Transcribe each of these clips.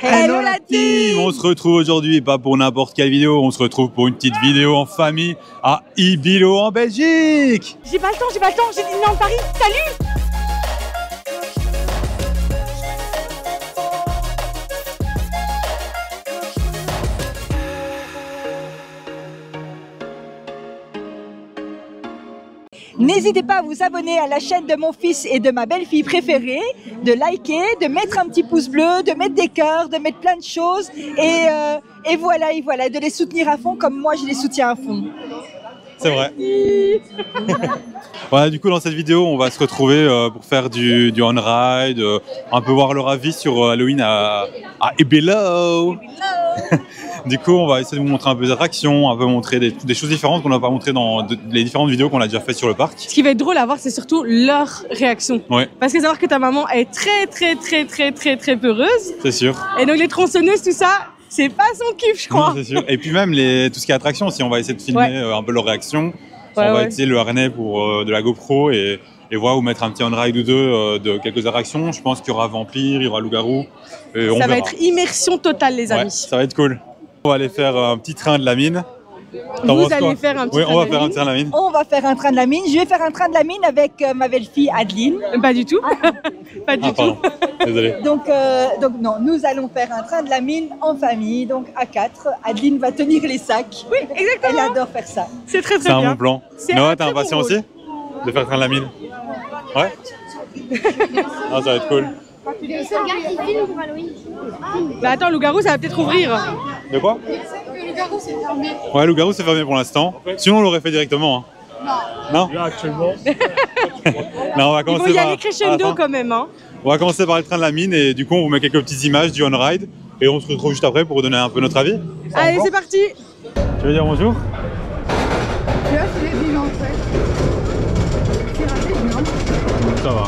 Hello la team! On se retrouve aujourd'hui, pas pour n'importe quelle vidéo, on se retrouve pour une petite vidéo en famille à Ibilo en Belgique. J'ai pas le temps, j'ai dîné dans Paris, salut! N'hésitez pas à vous abonner à la chaîne de mon fils et de ma belle-fille préférée, de liker, de mettre un petit pouce bleu, de mettre des cœurs, de mettre plein de choses et voilà, de les soutenir à fond comme moi je les soutiens à fond. C'est vrai. Voilà, du coup dans cette vidéo on va se retrouver pour faire du on-ride, un peu voir leur avis sur Halloween à Ibilo. Du coup, on va essayer de vous montrer un peu des attractions, un peu montrer des choses différentes qu'on n'a pas montrées dans les différentes vidéos qu'on a déjà faites sur le parc. Ce qui va être drôle à voir, c'est surtout leur réaction. Ouais. Parce que savoir que ta maman est très peureuse. C'est sûr. Et donc les tronçonneuses, tout ça, c'est pas son kiff, je crois. Non, c'est sûr. Et puis même tout ce qui est attraction aussi, on va essayer de filmer un peu leur réaction. On va utiliser le harnais pour de la GoPro et voir ou mettre un petit on-ride ou deux de quelques attractions. Je pense qu'il y aura vampire, il y aura loup-garou. Ça va être immersion totale, les amis. Ouais, ça va être cool. On va aller faire un petit train de la mine. Vous allez faire un petit train on va faire un train de la mine. On va faire un train de la mine. Je vais faire un train de la mine avec ma belle-fille Adeline. Pas du tout. Pas du tout. Désolé. Donc non, nous allons faire un train de la mine en famille, donc à 4. Adeline va tenir les sacs. Oui, exactement. Elle adore faire ça. C'est très bien. C'est un bon plan. Noah, t'es impatient bon aussi de faire le train de la mine? Ouais. Ah, ça va être cool. Bah attends, loup-garou, ça va peut-être ouvrir. De quoi? Loup-garou, c'est fermé. Ouais, loup-garou, c'est fermé pour l'instant. Sinon, on l'aurait fait directement. Hein. Non. Là, actuellement. Non, on va Il commencer faut y par... aller crescendo quand même. Hein. On va commencer par le train de la mine et du coup, on vous met quelques petites images du on-ride et on se retrouve juste après pour vous donner un peu notre avis. Allez, c'est parti. Tu veux dire bonjour? Là, c'est les villes en fait. C'est raté, non? Ça va.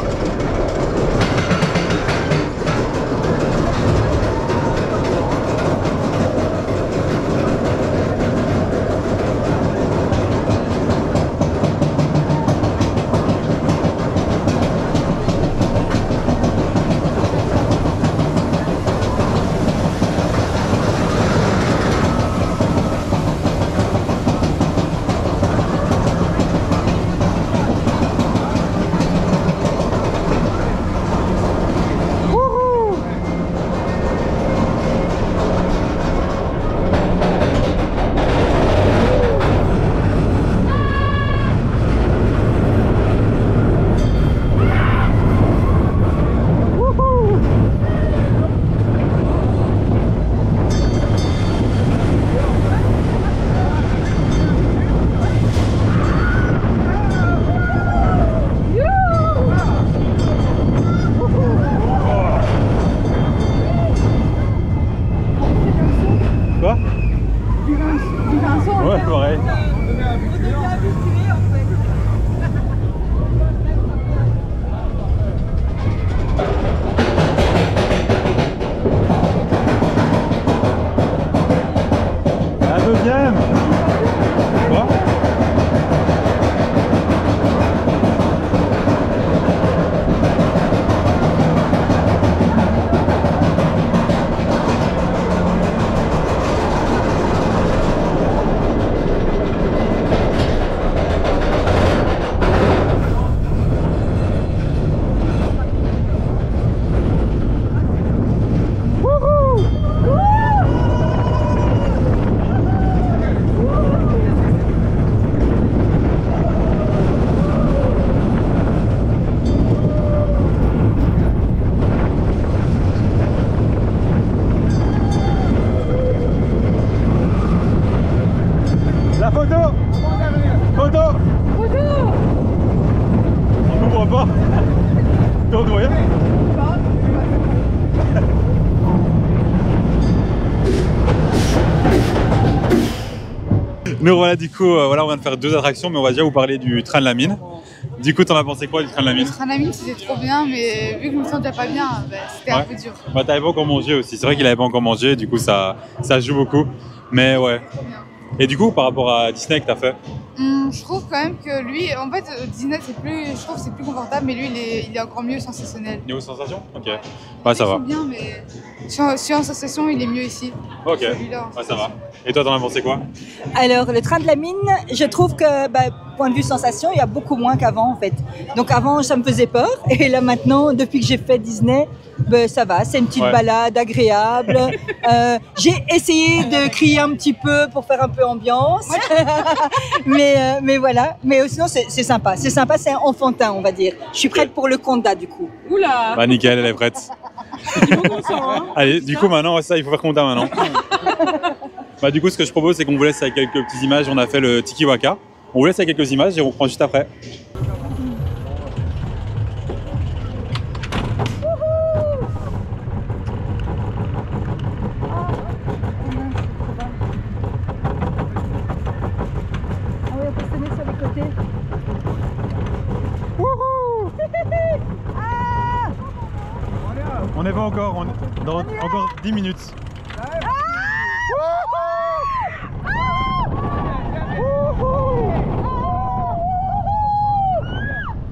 Quoi? Du Vincent. Ouais, pareil. La deuxième. Quoi? La photo! Photo! Photo. On n'ouvre pas. T'en dois. Nous voilà du coup, voilà, on vient de faire deux attractions, mais on va déjà vous parler du train de la mine. Du coup, t'en as pensé quoi du train de la mine? Le train de la mine, c'était trop bien, mais vu que je me sentais pas bien, bah, c'était un peu dur. Bah, t'avais pas encore mangé aussi. C'est vrai qu'il avait pas encore mangé, du coup, ça joue beaucoup. Mais ouais. Et du coup, par rapport à Disney que t'as fait? je trouve quand même que lui, en fait, Disney, je trouve que c'est plus confortable, mais lui, il est encore mieux sensationnel. Niveau sensation? Ok. Bah ça va. Bien, mais sur en sensation, il est mieux ici. Ok. Ouais, ça va. Et toi, t'en as pensé quoi? Alors, le train de la mine, je trouve que, point de vue sensation, il y a beaucoup moins qu'avant, en fait. Donc, avant, ça me faisait peur. Et là, maintenant, depuis que j'ai fait Disney, ça va. C'est une petite balade agréable. J'ai essayé de crier un petit peu pour faire un peu ambiance. mais voilà. Mais sinon, c'est sympa. C'est sympa, c'est enfantin, on va dire. Je suis prête pour le Conda, du coup. Oula! Bah, nickel, elle est prête. Allez, du coup, maintenant, ça, il faut faire Conda maintenant. Bah, du coup, ce que je propose, c'est qu'on vous laisse avec quelques petites images. On a fait le Tiki Waka. On vous laisse avec quelques images et on reprend juste après. On n'est pas encore, dans encore 10 minutes.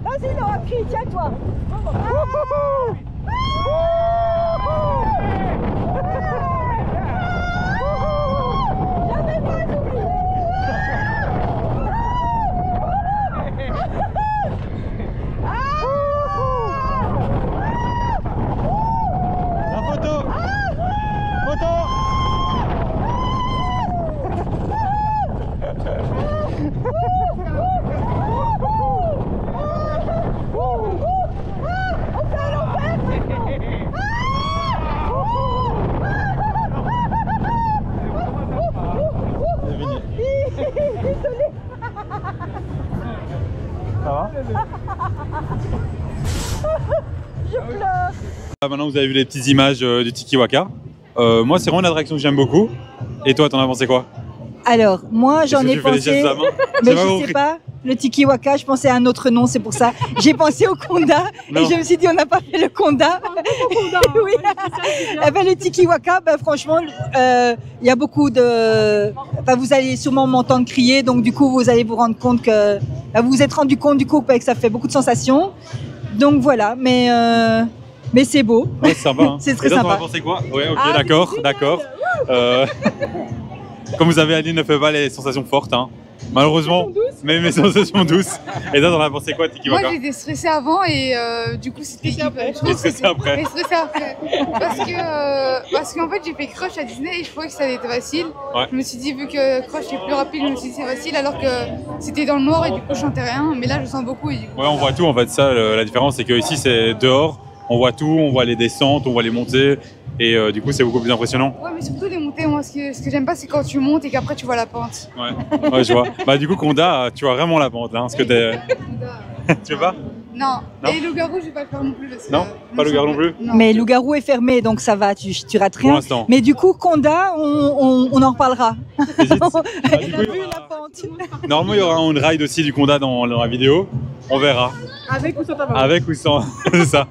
Vas-y, Laura, crie, tiens-toi. Je pleure. Maintenant, vous avez vu les petites images du Tiki Waka. Moi, c'est vraiment une attraction que j'aime beaucoup. Et toi, t'en as pensé quoi? Alors, moi, j'en ai pensé... Mais je sais pas, le Tiki Waka, je pensais à un autre nom, c'est pour ça. J'ai pensé au Conda et je me suis dit, on n'a pas fait le Conda. Oui. Le Tiki Waka, franchement, il y a beaucoup de... vous allez sûrement m'entendre crier, donc du coup, vous allez vous rendre compte que... vous vous êtes rendu compte du coup que ça fait beaucoup de sensations. Donc voilà, mais c'est beau. Ouais, c'est sympa. Hein. C'est très sympa. sympa. T'en as pensé quoi? Ouais, ok, d'accord. Comme vous avez, Aline ne fait pas les sensations fortes, hein. Malheureusement, mais mes sensations douces. Et toi, t'en as pensé quoi, Tiki Waka? Moi, j'étais stressée avant et du coup, c'était Et stressée après. Et stressée après. Parce qu'en fait, j'ai fait Crush à Disney et je trouvais que ça allait être facile. Ouais. Je me suis dit, vu que Crush est plus rapide, je me suis dit c'est facile alors que c'était dans le noir et du coup, je sentais rien. Mais là, je sens beaucoup. Et du coup, Ouais, on voit tout en fait. Ça, la différence, c'est que ici, c'est dehors. On voit tout, on voit les descentes, on voit les montées. Et du coup, c'est beaucoup plus impressionnant. Ouais, mais surtout les montées, moi, ce que j'aime pas, c'est quand tu montes et qu'après tu vois la pente. Ouais, je vois. Du coup, Conda, tu vois vraiment la pente là. Parce que tu veux pas? Non. Non. Et loup-garou, je vais pas le faire non plus. Non, pas loup-garou non plus. Non. Mais loup-garou est fermé, donc ça va, tu rates rien. Pour l'instant. Mais du coup, Conda, on en reparlera. Hésite. Du coup, Vu la pente. normalement, il y aura un ride aussi du Conda dans la vidéo. On verra. Avec ou sans tabac? Avec ou sans. C'est ça.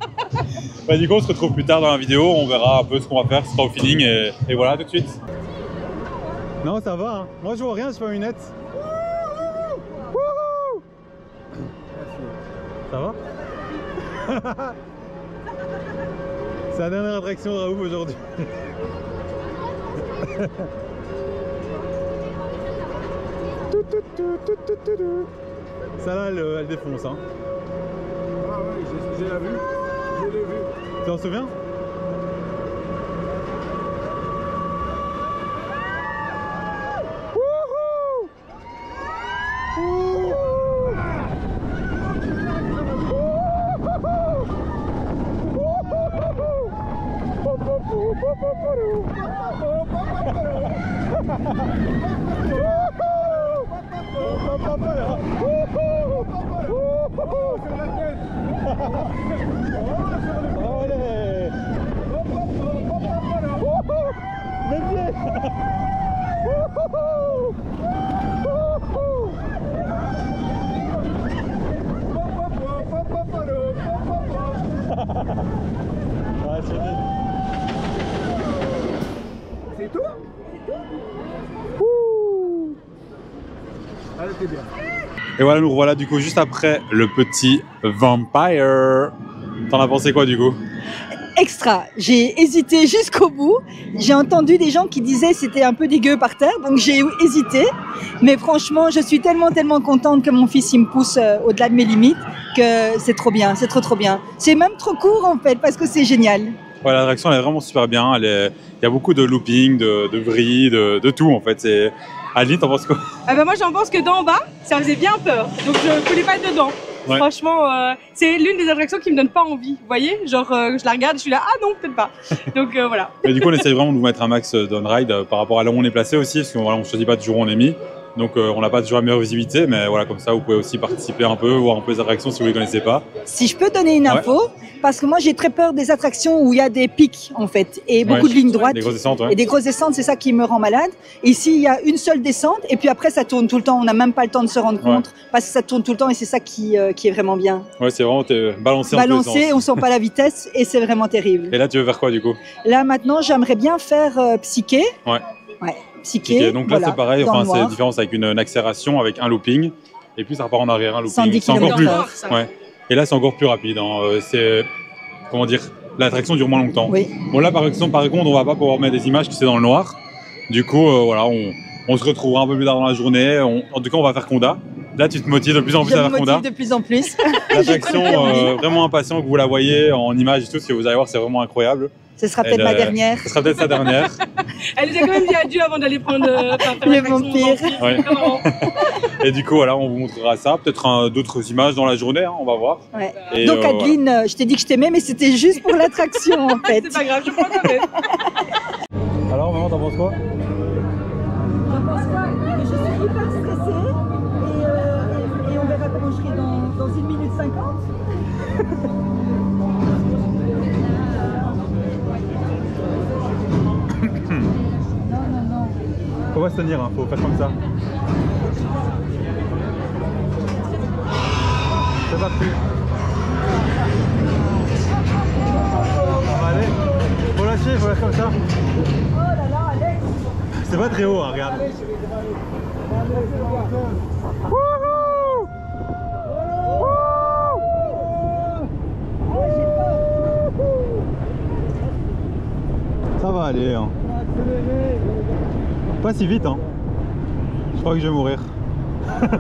Du coup, on se retrouve plus tard dans la vidéo. On verra un peu ce qu'on va faire. Ce sera au feeling. Et voilà, tout de suite. Non, ça va. Hein. Moi, je vois rien, je fais une lunette. Ça va? C'est la dernière attraction de Raouf aujourd'hui. Ça là, elle défonce. Hein. Ah ouais, j'ai la vue. Je l'ai vue. Tu t'en souviens? C'est tout? Elle était bien. Et voilà, nous revoilà du coup juste après le petit Vampire. T'en as pensé quoi du coup? Extra. J'ai hésité jusqu'au bout. J'ai entendu des gens qui disaient c'était un peu dégueu par terre, donc j'ai hésité. Mais franchement, je suis tellement contente que mon fils il me pousse au-delà de mes limites que c'est trop bien, c'est trop bien. C'est même trop court en fait parce que c'est génial. Ouais, l'attraction elle est vraiment super bien. Il y a beaucoup de looping, de vrilles, de tout en fait. Adeline, t'en penses quoi? Ah bah moi j'en pense que d'en bas, ça faisait bien peur. Donc je voulais pas être dedans. Ouais. Franchement, c'est l'une des attractions qui me donne pas envie. Vous voyez, genre je la regarde, je suis là, ah non, peut-être pas. Donc voilà. Et du coup, on essaye vraiment de vous mettre un max d'on-ride par rapport à là où on est placé aussi, parce qu'on voilà, on choisit pas toujours où on est mis. Donc on n'a pas toujours la meilleure visibilité, mais voilà, comme ça vous pouvez aussi participer un peu, voir un peu les attractions si vous ne les connaissez pas. Si je peux donner une info, parce que moi j'ai très peur des attractions où il y a des pics en fait, et beaucoup de lignes droites. Des grosses descentes, Et des grosses descentes, c'est ça qui me rend malade. Ici, il y a une seule descente, et puis après ça tourne tout le temps, on n'a même pas le temps de se rendre compte, parce que ça tourne tout le temps, et c'est ça qui est vraiment bien. Ouais, c'est vraiment balancé en Balancé, on sent pas la vitesse, et c'est vraiment terrible. Et là, tu veux faire quoi du coup? Là maintenant, j'aimerais bien faire Psyché. Ouais. Psyché. Donc là, voilà, c'est pareil, dans enfin, le c'est la noir. différence avec une accélération, avec un looping, et puis ça repart en arrière, un looping. 110 c'est encore plus. km/h. Ouais. Et là, c'est encore plus rapide. C'est, comment dire, l'attraction dure moins longtemps. Oui. Bon, là, par contre, on va pas pouvoir mettre des images qui c'est dans le noir. Du coup, voilà, on se retrouvera un peu plus tard dans la journée. En tout cas, on va faire Conda. Là, tu te motives de plus en plus à faire Conda. Je me motive de plus en plus. L'attraction, vraiment impatient que vous la voyez en images et tout, ce que vous allez voir, c'est vraiment incroyable. Ce sera peut-être ma dernière. Ce sera peut-être sa dernière. Elle nous a quand même dit adieu avant d'aller prendre faire Le l'attraction vampire. Ouais. Comment Et du coup, voilà, on vous montrera ça. Peut-être d'autres images dans la journée, hein, on va voir. Ouais. Et, Donc Adeline, je t'ai dit que je t'aimais, mais c'était juste pour l'attraction en fait. C'est pas grave, je prends quand même. Alors, maman, t'en penses quoi? Je pense pas, mais je suis hyper stressée et on verra comment je serai dans 1 minute 50. Non. Faut pas se tenir, hein, faut faire comme ça. C'est parti. Ça va aller. Faut lâcher comme ça. Oh là là, Alex. C'est pas très haut, hein, regarde. Ça va aller, hein. Pas si vite, hein. Je crois que je vais mourir. Hop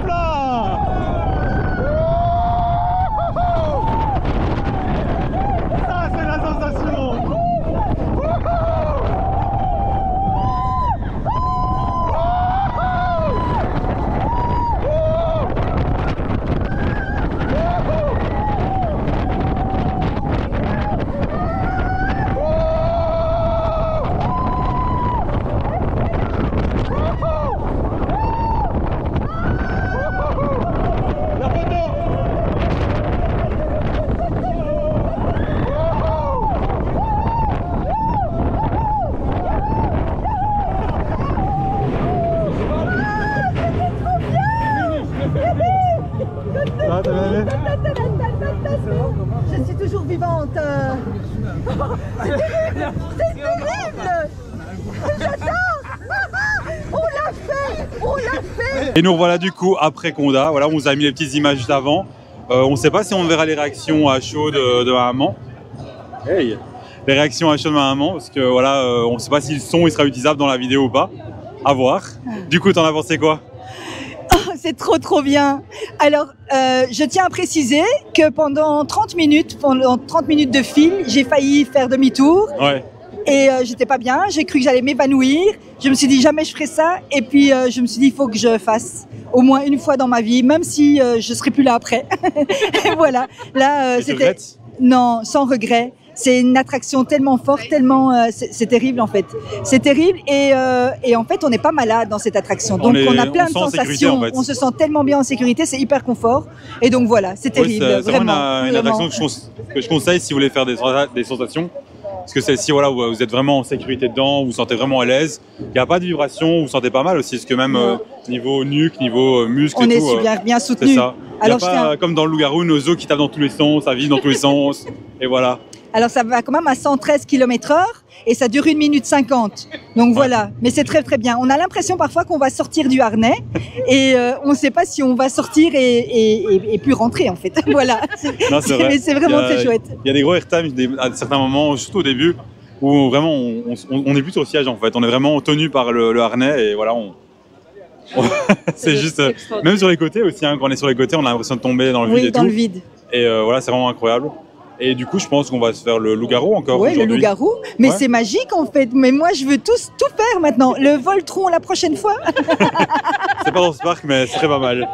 là! Ça, c'est la sensation! Ah, t'as bien aimé? Je suis toujours vivante. C'est terrible. J'adore. On l'a fait. Et nous revoilà du coup après Conda. Voilà, on vous a mis les petites images juste avant. On ne sait pas si on verra les réactions à chaud de ma maman. Hey. Les réactions à chaud de ma maman, parce que voilà, on ne sait pas si le son il sera utilisable dans la vidéo ou pas. À voir. Du coup, t'en as pensé quoi? C'est trop bien. Alors, je tiens à préciser que pendant 30 minutes de film, j'ai failli faire demi-tour. Ouais. Et j'étais pas bien, j'ai cru que j'allais m'évanouir. Je me suis dit jamais je ferai ça. Et puis je me suis dit il faut que je fasse au moins une fois dans ma vie, même si je serai plus là après. Et voilà. Là, c'était non, sans regret. C'est une attraction tellement forte, tellement c'est terrible en fait. C'est terrible et en fait on n'est pas malade dans cette attraction. Donc on a plein de sensations. En fait. On se sent tellement bien en sécurité, c'est hyper confort. Et donc voilà, c'est terrible. Ouais, c'est vraiment une attraction que je conseille si vous voulez faire des sensations. Parce que celle-ci, voilà, vous êtes vraiment en sécurité dedans, vous vous sentez vraiment à l'aise. Il n'y a pas de vibration, vous vous sentez pas mal aussi, parce que même niveau nuque, niveau muscle on et est tout. super bien soutenu. C'est ça. Il n'y a Alors, je pas tiens- comme dans le loup-garou, nos os qui tapent dans tous les sens, ça vise dans tous les sens. Et voilà. Alors ça va quand même à 113 km/h et ça dure 1 minute 50. Donc voilà, mais c'est très très bien. On a l'impression parfois qu'on va sortir du harnais et on ne sait pas si on va sortir et puis rentrer en fait. Voilà, Non, c'est vrai. mais c'est vraiment très chouette. Il y a des gros airtime à certains moments, surtout au début, où vraiment on n'est plus sur le siège en fait. On est vraiment tenu par le harnais et voilà. C'est juste. Même sur les côtés aussi, hein, quand on est sur les côtés, on a l'impression de tomber dans le vide Oui, et dans tout. le vide. Et voilà, c'est vraiment incroyable. Et du coup, je pense qu'on va se faire le loup-garou encore Oui, le aujourd'hui. loup-garou. Mais Ouais. c'est magique en fait. Mais moi, je veux tout faire maintenant. Le Voltron la prochaine fois. C'est pas dans ce parc, mais ce serait pas mal.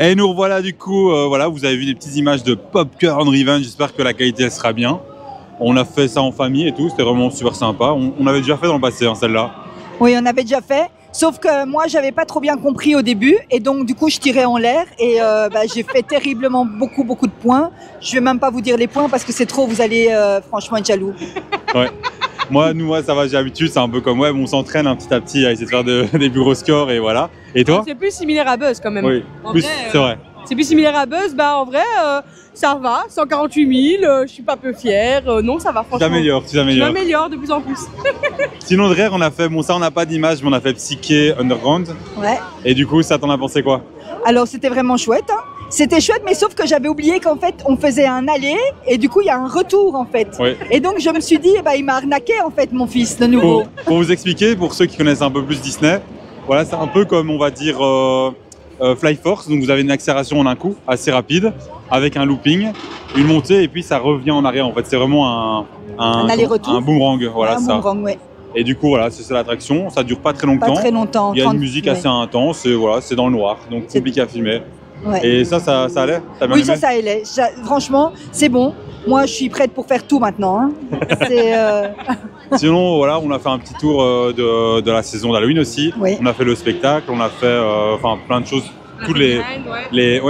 Et nous revoilà du coup, voilà, vous avez vu des petites images de Popcorn Revenge, j'espère que la qualité elle sera bien. On a fait ça en famille et tout, c'était vraiment super sympa. On avait déjà fait dans le passé, hein, celle-là. Oui, on avait déjà fait. Sauf que moi, j'avais pas trop bien compris au début. Et donc, du coup, je tirais en l'air. Et j'ai fait terriblement beaucoup de points. Je vais même pas vous dire les points parce que c'est trop, vous allez franchement être jaloux. Ouais. Moi, ça va, j'ai l'habitude, c'est un peu comme web, on s'entraîne un petit à petit à essayer de faire des plus gros scores et voilà. Et toi? C'est plus similaire à Buzz quand même. Oui, En plus, vrai, c'est vrai. C'est plus similaire à Buzz, bah en vrai, ça va, 148 000, je suis pas peu fière, non ça va Tu franchement. t'améliores, tu Je t'améliores. m'améliore de plus en plus. Sinon, de rire, on a fait, bon, ça on n'a pas d'image, mais on a fait Psyché Underground. Ouais. Et du coup, ça t'en as pensé quoi? Alors, c'était vraiment chouette. Hein. C'était chouette, mais sauf que j'avais oublié qu'en fait, on faisait un aller et du coup, il y a un retour en fait. Ouais. Et donc, je me suis dit, il m'a arnaqué en fait, mon fils, de nouveau. Pour vous expliquer, pour ceux qui connaissent un peu plus Disney, voilà, c'est un peu comme on va dire Fly Force. Donc vous avez une accélération en un coup, assez rapide, avec un looping, une montée et puis ça revient en arrière. En fait, c'est vraiment Un aller-retour. un boomerang. Voilà, Un ça. boomerang, ouais. Et du coup, voilà, c'est l'attraction. Ça dure pas très longtemps. Pas très longtemps. Il y a 30, une musique ouais. assez intense et voilà, c'est dans le noir, donc C'est- compliqué à filmer. Ouais. Et ça allait? T'as bien Oui, aimé? ça allait. Franchement, c'est bon. Moi, je suis prête pour faire tout maintenant. Hein. C'est, Sinon, voilà, on a fait un petit tour de la saison d'Halloween aussi. Oui. On a fait le spectacle, on a fait enfin plein de choses, tous les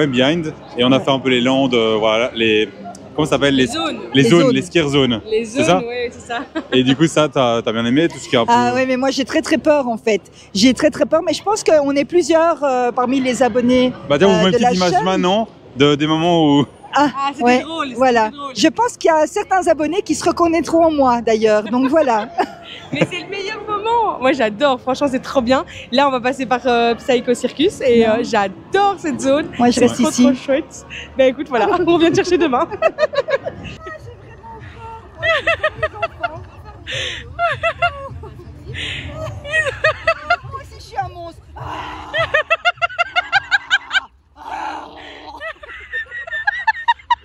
behind, et on a fait un peu les landes, voilà, les comment ça s'appelle Les zones. les Les zones, zones. les scare zones. Les C'est ça zones, ouais, c'est ça. Et du coup, ça, t'as bien aimé tout ce qui est un peu. Ah ouais, mais moi j'ai très peur en fait. J'ai très peur, mais je pense qu'on est plusieurs parmi les abonnés. Bah tiens, on vous met de une la petite image chaîne. maintenant des moments où. Ah, c'était Ouais, drôle. c'était voilà. drôle. Je pense qu'il y a certains abonnés qui se reconnaîtront en moi d'ailleurs. Donc voilà. Mais c'est le meilleur moment. Moi, j'adore. Franchement, c'est trop bien. Là, on va passer par Psycho Circus et j'adore cette zone. Moi je C'est reste trop, ici. trop chouette. Ben écoute, voilà, on vient te chercher demain. Moi aussi je suis un monstre.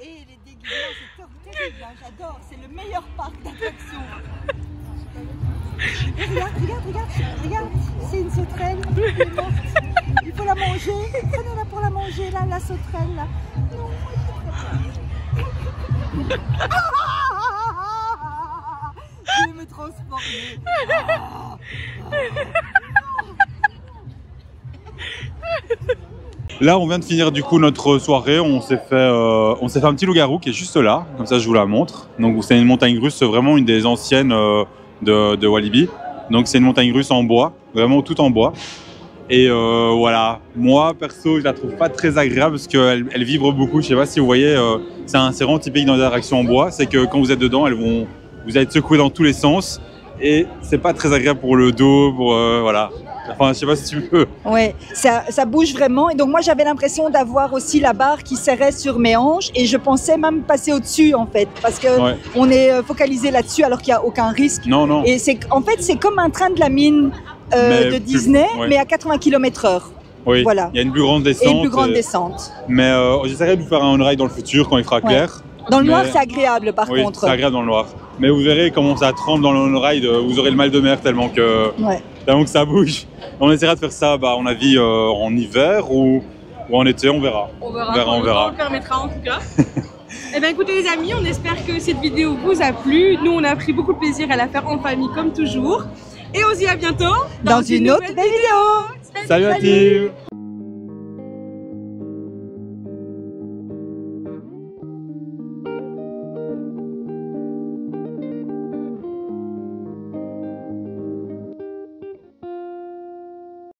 Et les déguisements, c'est terrible. J'adore. C'est le meilleur parc d'attractions. Regarde, c'est une sauterelle. Elle est morte. Il faut la manger. Prenez-la pour la manger, là, la sauterelle, là. Non, je vais me transformer. Là, on vient de finir du coup notre soirée. On s'est fait un petit loup-garou qui est juste là. Comme ça, je vous la montre. Donc, c'est une montagne russe, c'est vraiment une des anciennes de Walibi. Donc, c'est une montagne russe en bois, vraiment tout en bois. Et voilà, moi perso, je la trouve pas très agréable parce qu'elle vibre beaucoup. Je sais pas si vous voyez, c'est vraiment typique dans les attractions en bois. C'est que quand vous êtes dedans, vous allez être secoué dans tous les sens et c'est pas très agréable pour le dos, pour voilà. Enfin, je sais pas si tu peux. Ouais, ça bouge vraiment. Et donc moi j'avais l'impression d'avoir aussi la barre qui serrait sur mes hanches et je pensais même passer au-dessus en fait, parce que on est focalisé là-dessus alors qu'il n'y a aucun risque. Non, non. Et en fait c'est comme un train de la mine de Disney, mais à 80 km/h. Oui, voilà. Il y a une plus grande descente. Et une plus grande descente. Mais j'essaierai de vous faire un on-ride dans le futur quand il fera clair. Dans le noir, c'est agréable par contre. C'est agréable dans le noir. Mais vous verrez comment ça tremble dans le on-ride, vous aurez le mal de mer tellement que ça bouge. On essaiera de faire ça, à mon avis, en hiver ou en été, on verra. On verra. On le permettra en tout cas. Eh bien écoutez les amis, on espère que cette vidéo vous a plu. Nous, on a pris beaucoup de plaisir à la faire en famille comme toujours. Et on se dit à bientôt dans une autre belle vidéo. Salut la team.